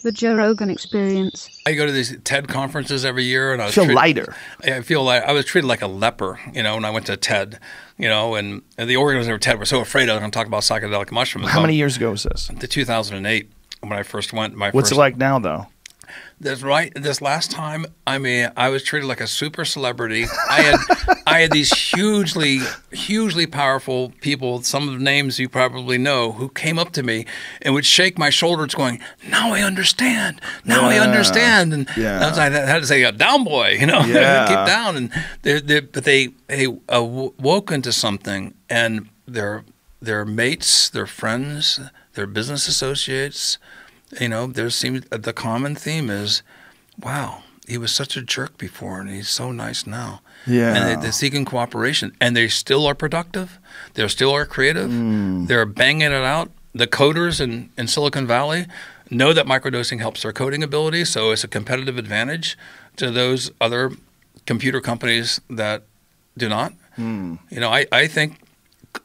The Joe Rogan Experience. I go to these TED conferences every year, and I feel lighter. I feel like I was treated like a leper, when I went to TED, and the organizers of TED were so afraid I was going to talk about psychedelic mushrooms. How many years ago was this? The 2008 when I first went. What's it like now, though? This last time, I was treated like a super celebrity. I had these hugely powerful people, some of the names you probably know, who came up to me and would shake my shoulders going, "Now I understand. Now I understand." And I had to say, "Down, boy," keep down. And they woke into something, and their mates, their friends, their business associates, there seems the common theme is, wow, he was such a jerk before and he's so nice now. Yeah. And they're seeking cooperation, and they still are productive. They still are creative. They're banging it out. The coders in Silicon Valley know that microdosing helps their coding ability, so it's a competitive advantage to those other computer companies that do not. I think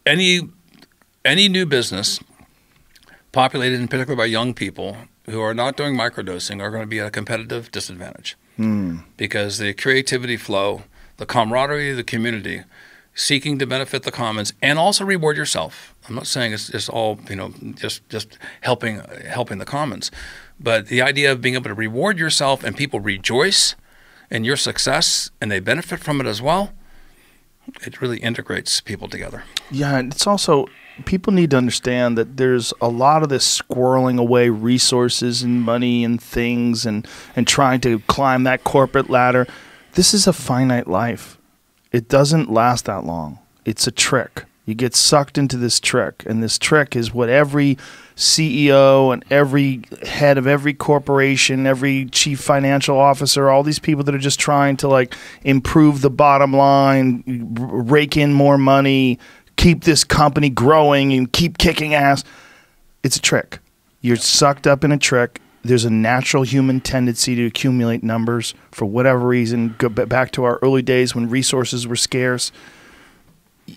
any new business populated in particular by young people who are not doing microdosing are going to be at a competitive disadvantage because the creativity flow, the camaraderie of the community, seeking to benefit the commons and also reward yourself. I'm not saying it's just all, just helping the commons, but the idea of being able to reward yourself and people rejoice in your success and they benefit from it as well, it really integrates people together. Yeah, and it's also, people need to understand that there's a lot of this squirreling away resources and money and things and trying to climb that corporate ladder. This is a finite life. It doesn't last that long. It's a trick. You get sucked into this trick, and this trick is what every CEO and every head of every corporation, every chief financial officer, all these people that are just trying to improve the bottom line, rake in more money, keep this company growing and keep kicking ass. It's a trick. You're sucked up in a trick. There's a natural human tendency to accumulate numbers for whatever reason. Go back to our early days when resources were scarce.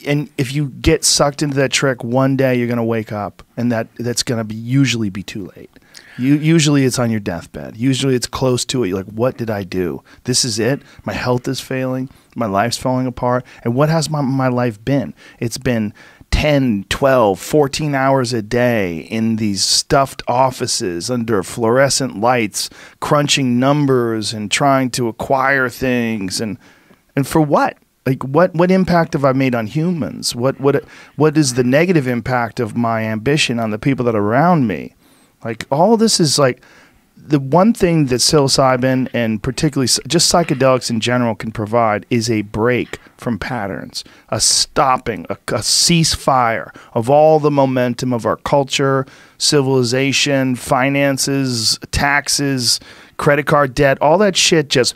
And if you get sucked into that trick, one day you're going to wake up, and that's going to usually be too late. Usually it's on your deathbed. Usually it's close to it. You're like, what did I do? This is it? My health is failing. My life's falling apart. And what has my life been? It's been 10, 12, 14 hours a day in these stuffed offices under fluorescent lights, crunching numbers and trying to acquire things. And for what? What impact have I made on humans? What is the negative impact of my ambition on the people that are around me? All this is the one thing that psilocybin and particularly just psychedelics in general can provide is a break from patterns, a stopping, a ceasefire of all the momentum of our culture, civilization, finances, taxes, credit card debt, all that shit just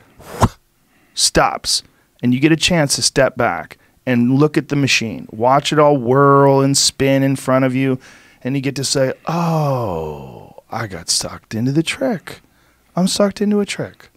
stops. And you get a chance to step back and look at the machine, watch it all whirl and spin in front of you, and you get to say, oh, I got sucked into the trick. I'm sucked into a trick.